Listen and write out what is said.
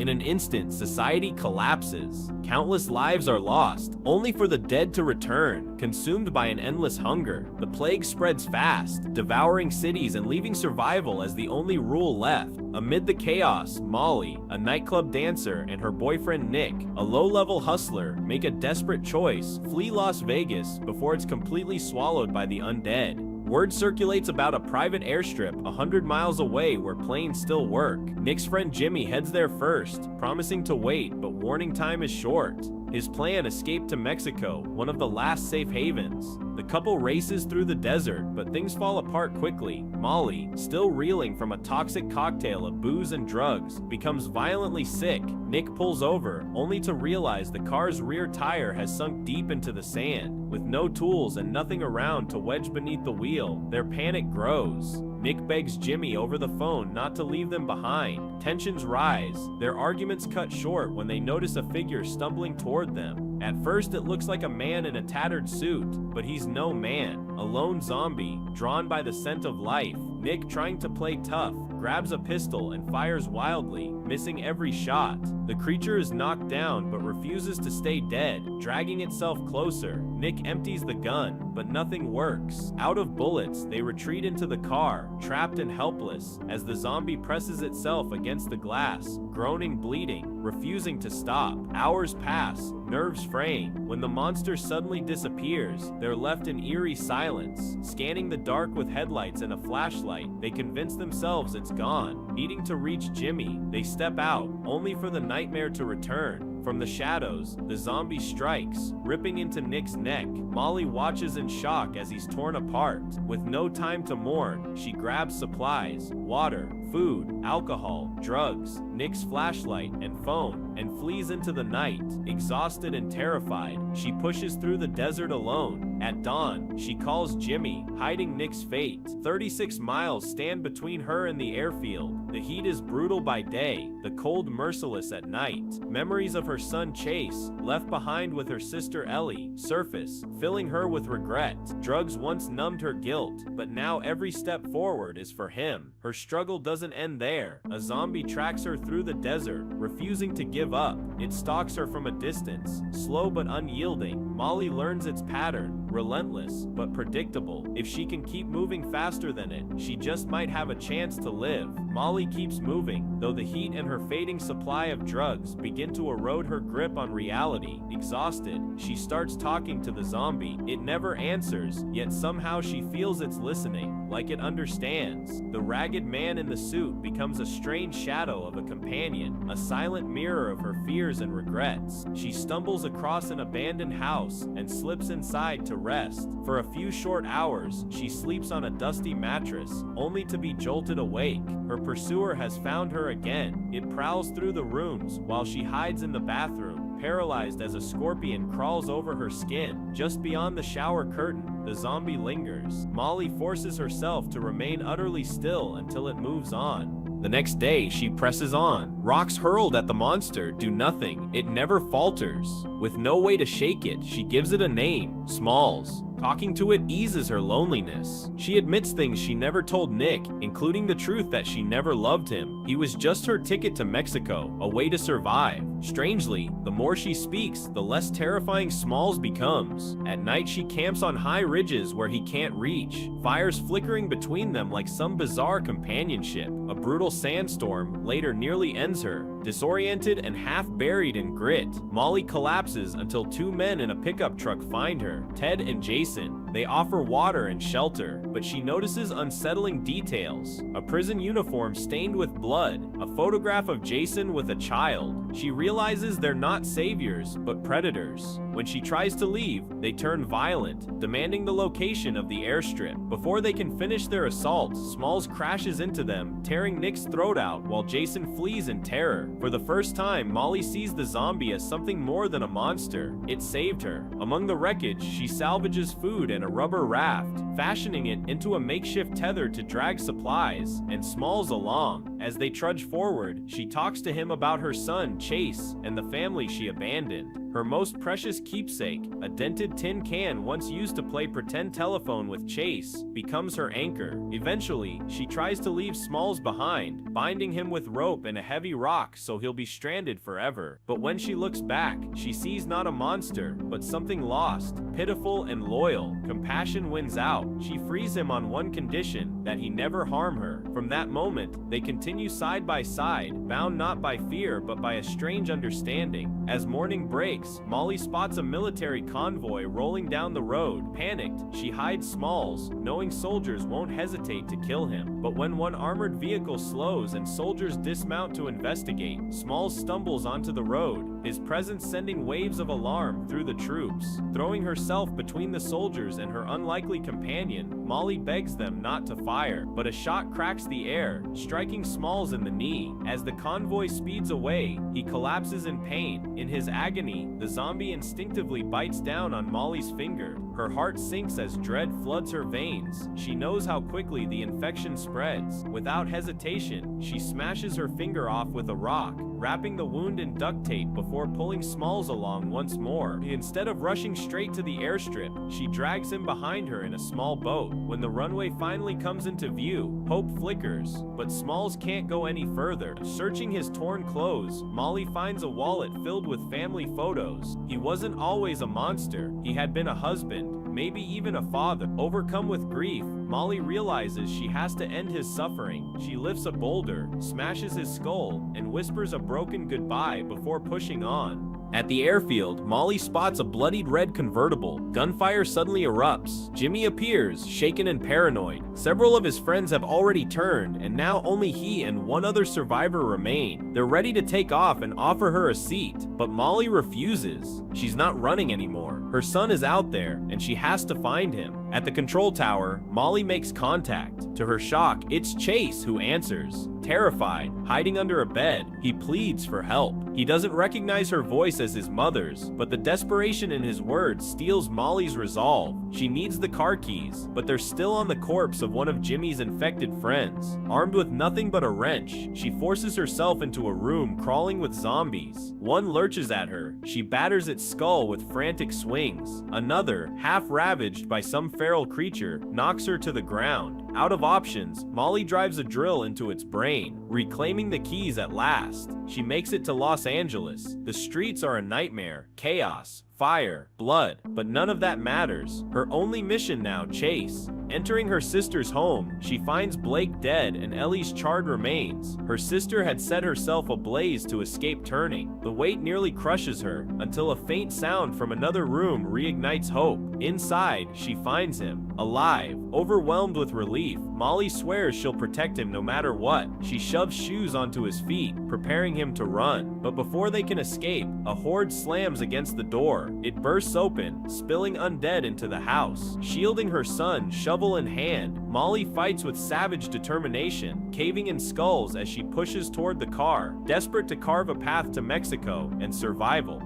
In an instant, society collapses. Countless lives are lost, only for the dead to return, consumed by an endless hunger. The plague spreads fast, devouring cities and leaving survival as the only rule left. Amid the chaos, Molly, a nightclub dancer, and her boyfriend Nick, a low-level hustler, make a desperate choice: flee Las Vegas before it's completely swallowed by the undead. Word circulates about a private airstrip 100 miles away where planes still work. Nick's friend Jimmy heads there first, promising to wait, but warning time is short. His plan: escape to Mexico, one of the last safe havens. The couple races through the desert, but things fall apart quickly. Molly, still reeling from a toxic cocktail of booze and drugs, becomes violently sick. Nick pulls over, only to realize the car's rear tire has sunk deep into the sand. With no tools and nothing around to wedge beneath the wheel, their panic grows. Nick begs Jimmy over the phone not to leave them behind. Tensions rise. Their arguments cut short when they notice a figure stumbling toward them. At first, it looks like a man in a tattered suit, but he's no man. A lone zombie, drawn by the scent of life. Nick, trying to play tough, grabs a pistol and fires wildly, missing every shot. The creature is knocked down but refuses to stay dead, dragging itself closer. Nick empties the gun, but nothing works. Out of bullets, they retreat into the car, trapped and helpless, as the zombie presses itself against the glass, groaning, bleeding, refusing to stop. Hours pass, nerves fraying. When the monster suddenly disappears, they're left in eerie silence. Scanning the dark with headlights and a flashlight, they convince themselves it's gone. Needing to reach Jimmy, they step out, only for the nightmare to return. From the shadows, the zombie strikes, ripping into Nick's neck. Molly watches in shock as he's torn apart. With no time to mourn, she grabs supplies: water, food, alcohol, drugs, Nick's flashlight and phone, and flees into the night. Exhausted and terrified, she pushes through the desert alone. At dawn, she calls Jimmy, hiding Nick's fate. 36 miles stand between her and the airfield. The heat is brutal by day, the cold merciless at night. Memories of her son Chase, left behind with her sister Ellie, surface, filling her with regret. Drugs once numbed her guilt, but now every step forward is for him. Her struggle doesn't end there. A zombie tracks her through the desert, refusing to give up. It stalks her from a distance, slow but unyielding. Molly learns its pattern: relentless but predictable. If she can keep moving faster than it, she just might have a chance to live. Molly keeps moving, though the heat and her fading supply of drugs begin to erode her grip on reality. Exhausted, she starts talking to the zombie. It never answers, yet somehow she feels it's listening, like it understands. The ragged man in the suit becomes a strange shadow of a companion, a silent mirror of her fears and regrets. She stumbles across an abandoned house and slips inside to rest. For a few short hours, she sleeps on a dusty mattress, only to be jolted awake. Her pursuer has found her again. It prowls through the rooms while she hides in the bathroom, paralyzed as a scorpion crawls over her skin. Just beyond the shower curtain, the zombie lingers. Molly forces herself to remain utterly still until it moves on. The next day, she presses on. Rocks hurled at the monster do nothing. It never falters. With no way to shake it, she gives it a name: Smalls. Talking to it eases her loneliness. She admits things she never told Nick, including the truth that she never loved him. He was just her ticket to Mexico, a way to survive. Strangely, the more she speaks, the less terrifying Smalls becomes. At night, she camps on high ridges where he can't reach, fires flickering between them like some bizarre companionship. A brutal sandstorm later nearly ends her. Disoriented and half buried in grit, Molly collapses until two men in a pickup truck find her, Ted and Jason. They offer water and shelter, but she notices unsettling details: a prison uniform stained with blood, a photograph of Jason with a child. She realizes they're not saviors, but predators. When she tries to leave, they turn violent, demanding the location of the airstrip. Before they can finish their assault, Smalls crashes into them, tearing Nick's throat out while Jason flees in terror. For the first time, Molly sees the zombie as something more than a monster. It saved her. Among the wreckage, she salvages food and a rubber raft, fashioning it into a makeshift tether to drag supplies and Smalls along. As they trudge forward, she talks to him about her son, Chase, and the family she abandoned. Her most precious keepsake, a dented tin can once used to play pretend telephone with Chase, becomes her anchor. Eventually, she tries to leave Smalls behind, binding him with rope and a heavy rock so he'll be stranded forever. But when she looks back, she sees not a monster, but something lost, pitiful and loyal. Compassion wins out. She frees him on one condition, that he never harm her. From that moment, they continue side by side, bound not by fear but by a strange understanding. As morning breaks, Molly spots a military convoy rolling down the road. Panicked, she hides Smalls, knowing soldiers won't hesitate to kill him. But when one armored vehicle slows and soldiers dismount to investigate, Smalls stumbles onto the road, his presence sending waves of alarm through the troops. Throwing herself between the soldiers and her unlikely companion, Molly begs them not to fire, but a shot cracks the air, striking Smalls in the knee. As the convoy speeds away, he collapses in pain. In his agony, the zombie instinctively bites down on Molly's finger. Her heart sinks as dread floods her veins. She knows how quickly the infection spreads. Without hesitation, she smashes her finger off with a rock, wrapping the wound in duct tape before pulling Smalls along once more. Instead of rushing straight to the airstrip, she drags him behind her in a small boat. When the runway finally comes into view, hope flickers, but Smalls can't go any further. Searching his torn clothes, Molly finds a wallet filled with family photos. He wasn't always a monster. He had been a husband, maybe even a father. Overcome with grief, Molly realizes she has to end his suffering. She lifts a boulder, smashes his skull, and whispers a broken goodbye before pushing on. At the airfield, Molly spots a bloodied red convertible. Gunfire suddenly erupts. Jimmy appears, shaken and paranoid. Several of his friends have already turned, and now only he and one other survivor remain. They're ready to take off and offer her a seat, but Molly refuses. She's not running anymore. Her son is out there, and she has to find him. At the control tower, Molly makes contact. To her shock, it's Chase who answers. Terrified, hiding under a bed, he pleads for help. He doesn't recognize her voice as his mother's, but the desperation in his words steals Molly's resolve. She needs the car keys, but they're still on the corpse of one of Jimmy's infected friends. Armed with nothing but a wrench, she forces herself into a room crawling with zombies. One lurches at her. She batters its skull with frantic swings. Another, half ravaged by some feral creature, knocks her to the ground. Out of options, Molly drives a drill into its brain, reclaiming the keys at last. She makes it to Los Angeles. The streets are a nightmare, chaos, fire, blood, but none of that matters. Her only mission now, Chase. Entering her sister's home, she finds Blake dead and Ellie's charred remains. Her sister had set herself ablaze to escape turning. The weight nearly crushes her, until a faint sound from another room reignites hope. Inside, she finds him, alive. Overwhelmed with relief, Molly swears she'll protect him no matter what. She shoves shoes onto his feet, preparing him to run. But before they can escape, a horde slams against the door. It bursts open, spilling undead into the house. Shielding her son, shovel in hand, Molly fights with savage determination, caving in skulls as she pushes toward the car, desperate to carve a path to Mexico and survival.